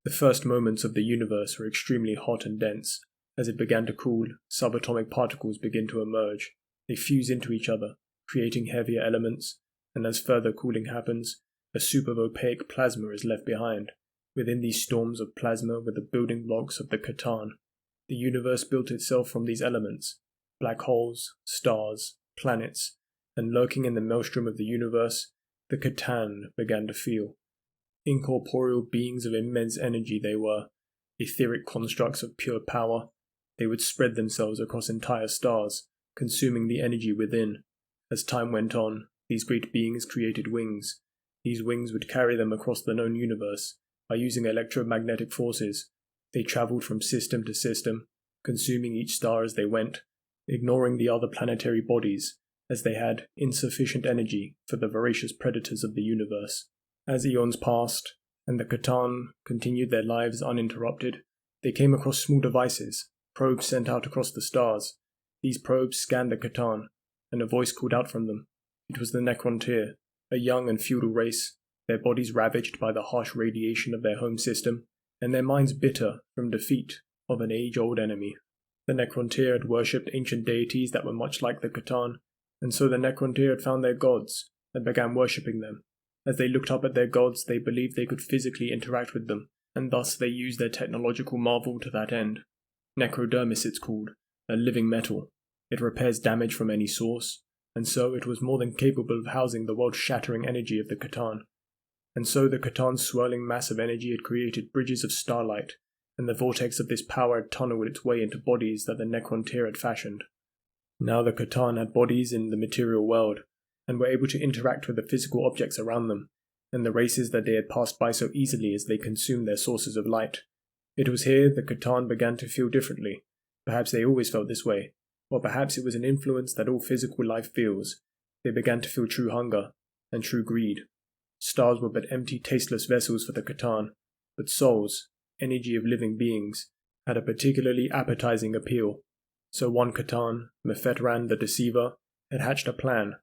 The first moments of the universe were extremely hot and dense. As it began to cool, subatomic particles begin to emerge. They fuse into each other, creating heavier elements, and as further cooling happens, a soup of opaque plasma is left behind. Within these storms of plasma were the building blocks of the Catan. The universe built itself from these elements: black holes, stars, planets, and lurking in the maelstrom of the universe, the Catan began to feel. Incorporeal beings of immense energy they were, etheric constructs of pure power. They would spread themselves across entire stars, consuming the energy within. As time went on, these great beings created wings. These wings would carry them across the known universe. By using electromagnetic forces, they travelled from system to system, consuming each star as they went, ignoring the other planetary bodies, as they had insufficient energy for the voracious predators of the universe. As eons passed, and the Catan continued their lives uninterrupted, they came across small devices, probes sent out across the stars. These probes scanned the Catan, and a voice called out from them. It was the Necron, a young and feudal race, their bodies ravaged by the harsh radiation of their home system, and their minds bitter from defeat of an age-old enemy. The Necron had worshipped ancient deities that were much like the Catan, and so the Necron had found their gods, and began worshipping them. As they looked up at their gods, they believed they could physically interact with them, and thus they used their technological marvel to that end. Necrodermis it's called, a living metal. It repairs damage from any source, and so it was more than capable of housing the world-shattering energy of the Catan. And so the Catan's swirling mass of energy had created bridges of starlight, and the vortex of this power had tunneled its way into bodies that the Necron had fashioned. Now the Catan had bodies in the material world, and were able to interact with the physical objects around them, and the races that they had passed by so easily as they consumed their sources of light. It was here the Catan began to feel differently. Perhaps they always felt this way, or perhaps it was an influence that all physical life feels. They began to feel true hunger, and true greed. Stars were but empty, tasteless vessels for the Catan, but souls, energy of living beings, had a particularly appetizing appeal. So one Catan, Mephetran the Deceiver, had hatched a plan.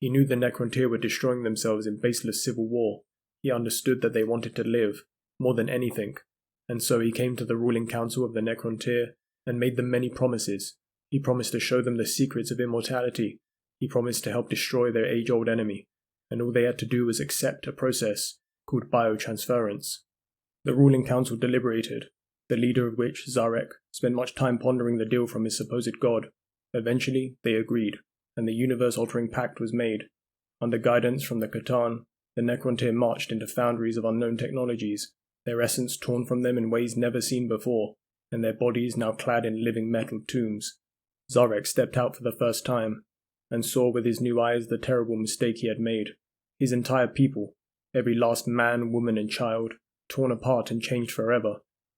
He knew the Necron were destroying themselves in baseless civil war. He understood that they wanted to live, more than anything, and so he came to the ruling council of the Necron and made them many promises. He promised to show them the secrets of immortality. He promised to help destroy their age-old enemy, and all they had to do was accept a process called biotransference. The ruling council deliberated, the leader of which, Zarek, spent much time pondering the deal from his supposed god. Eventually, they agreed, and the universe-altering pact was made. Under guidance from the Catan, the Necron marched into foundries of unknown technologies, their essence torn from them in ways never seen before, and their bodies now clad in living metal tombs. Zarek stepped out for the first time, and saw with his new eyes the terrible mistake he had made. His entire people, every last man, woman, and child, torn apart and changed forever,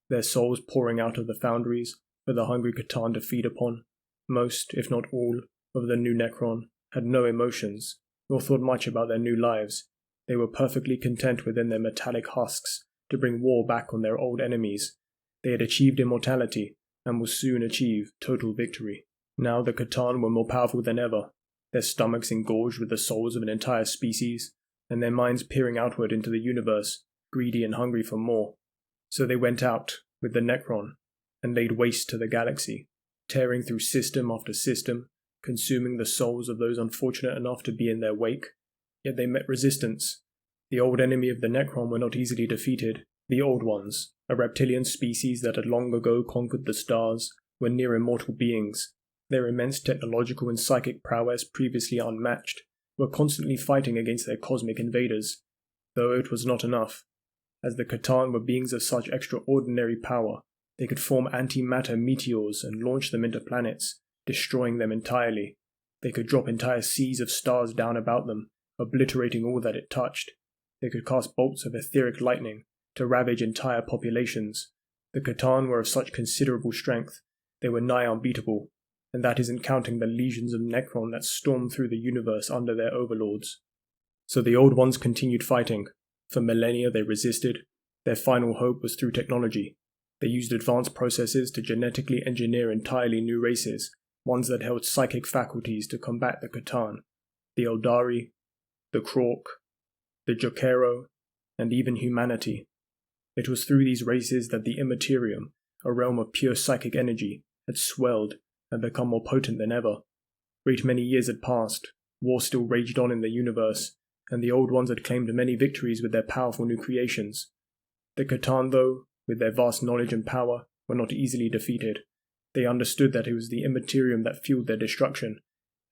their souls pouring out of the foundries for the hungry Catan to feed upon. Most, if not all, of the new Necron had no emotions, nor thought much about their new lives. They were perfectly content within their metallic husks to bring war back on their old enemies. They had achieved immortality, and will soon achieve total victory. Now the Catan were more powerful than ever, their stomachs engorged with the souls of an entire species, and their minds peering outward into the universe, greedy and hungry for more. So they went out, with the Necron, and laid waste to the galaxy, tearing through system after system, consuming the souls of those unfortunate enough to be in their wake. Yet they met resistance. The old enemy of the Necron were not easily defeated. The Old Ones, a reptilian species that had long ago conquered the stars, were near immortal beings. Their immense technological and psychic prowess, previously unmatched, were constantly fighting against their cosmic invaders. Though it was not enough. As the Catan were beings of such extraordinary power, they could form antimatter meteors and launch them into planets, destroying them entirely. They could drop entire seas of stars down about them, obliterating all that it touched. They could cast bolts of etheric lightning to ravage entire populations. The Catan were of such considerable strength, they were nigh unbeatable, and that isn't counting the legions of Necron that stormed through the universe under their overlords. So the Old Ones continued fighting. For millennia they resisted. Their final hope was through technology. They used advanced processes to genetically engineer entirely new races, ones that held psychic faculties to combat the Catan, the Eldari, the Krork, the Jokero, and even humanity. It was through these races that the Immaterium, a realm of pure psychic energy, had swelled and become more potent than ever. Great many years had passed, war still raged on in the universe, and the Old Ones had claimed many victories with their powerful new creations. The Catan, though, with their vast knowledge and power, were not easily defeated. They understood that it was the Immaterium that fueled their destruction.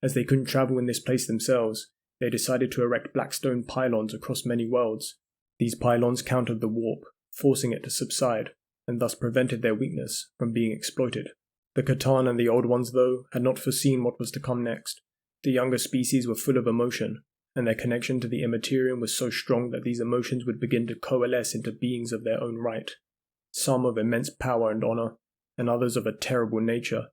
As they couldn't travel in this place themselves, they decided to erect black stone pylons across many worlds. These pylons countered the warp, forcing it to subside, and thus prevented their weakness from being exploited. The Catan and the Old Ones, though, had not foreseen what was to come next. The younger species were full of emotion, and their connection to the Immaterium was so strong that these emotions would begin to coalesce into beings of their own right. Some of immense power and honor, and others of a terrible nature.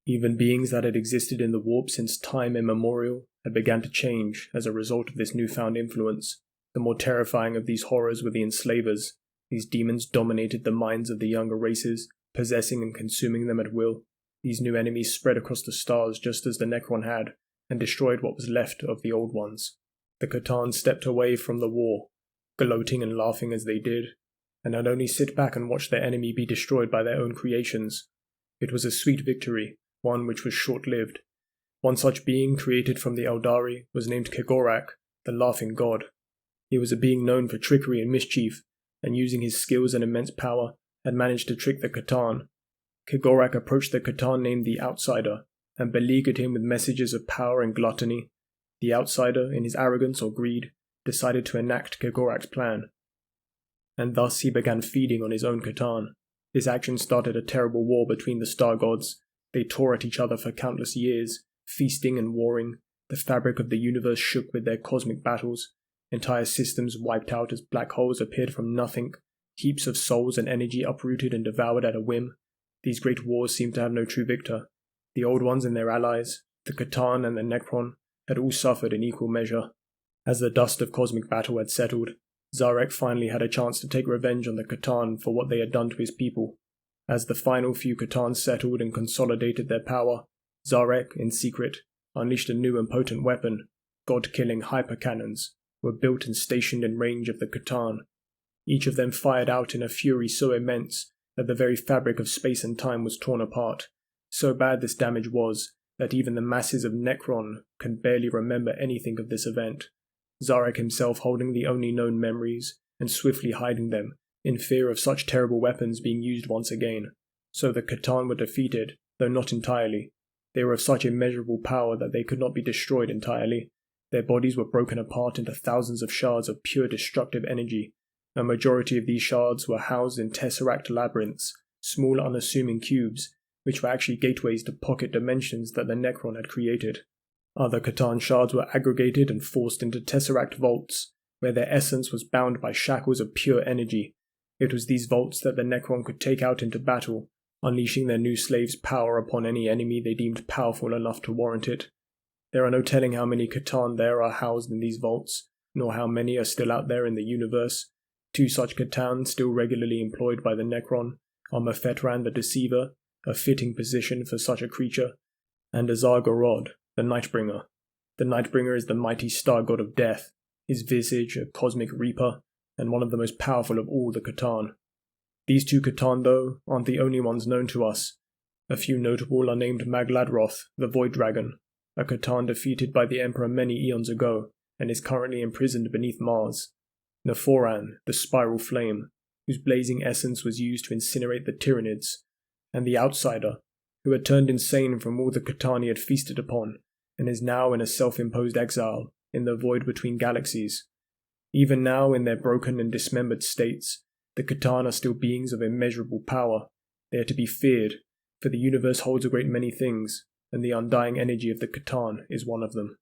Even beings that had existed in the warp since time immemorial had begun to change as a result of this newfound influence. The more terrifying of these horrors were the enslavers. These demons dominated the minds of the younger races, possessing and consuming them at will. These new enemies spread across the stars just as the Necron had, and destroyed what was left of the Old Ones. The Catan stepped away from the war, gloating and laughing as they did, and had only sit back and watch their enemy be destroyed by their own creations. It was a sweet victory, one which was short-lived. One such being, created from the Eldari, was named Kegorak, the Laughing God. He was a being known for trickery and mischief, and using his skills and immense power, had managed to trick the Catan. Kegorak approached the Catan named the Outsider, and beleaguered him with messages of power and gluttony. The Outsider, in his arrogance or greed, decided to enact Kegorak's plan. And thus he began feeding on his own Catan. This action started a terrible war between the star gods. They tore at each other for countless years, feasting and warring. The fabric of the universe shook with their cosmic battles. Entire systems wiped out as black holes appeared from nothing. Heaps of souls and energy uprooted and devoured at a whim. These great wars seemed to have no true victor. The Old Ones and their allies, the Catan and the Necron, had all suffered in equal measure. As the dust of cosmic battle had settled, Zarek finally had a chance to take revenge on the Catan for what they had done to his people. As the final few Catans settled and consolidated their power, Zarek, in secret, unleashed a new and potent weapon. God-killing hypercannons were built and stationed in range of the Catan. Each of them fired out in a fury so immense that the very fabric of space and time was torn apart. So bad this damage was that even the masses of Necron can barely remember anything of this event. Zarek himself holding the only known memories and swiftly hiding them in fear of such terrible weapons being used once again. So the Catan were defeated, though not entirely. They were of such immeasurable power that they could not be destroyed entirely. Their bodies were broken apart into thousands of shards of pure destructive energy. A majority of these shards were housed in tesseract labyrinths, small unassuming cubes, which were actually gateways to pocket dimensions that the Necron had created. Other Catan shards were aggregated and forced into tesseract vaults, where their essence was bound by shackles of pure energy. It was these vaults that the Necron could take out into battle, unleashing their new slaves' power upon any enemy they deemed powerful enough to warrant it. There are no telling how many Catan there are housed in these vaults, nor how many are still out there in the universe. Two such Catan, still regularly employed by the Necron, are Mephetran the Deceiver, a fitting position for such a creature, and Azar-Gorod, the Nightbringer. The Nightbringer is the mighty star god of death, his visage a cosmic reaper, and one of the most powerful of all the Catan. These two Catan, though, aren't the only ones known to us. A few notable are named Magladroth, the Void Dragon, a Catan defeated by the Emperor many eons ago, and is currently imprisoned beneath Mars. Nephoran, the Spiral Flame, whose blazing essence was used to incinerate the Tyranids, and the Outsider, who had turned insane from all the Catan he had feasted upon, and is now in a self-imposed exile in the void between galaxies. Even now, in their broken and dismembered states, the Catan are still beings of immeasurable power. They are to be feared, for the universe holds a great many things, and the undying energy of the Catan is one of them.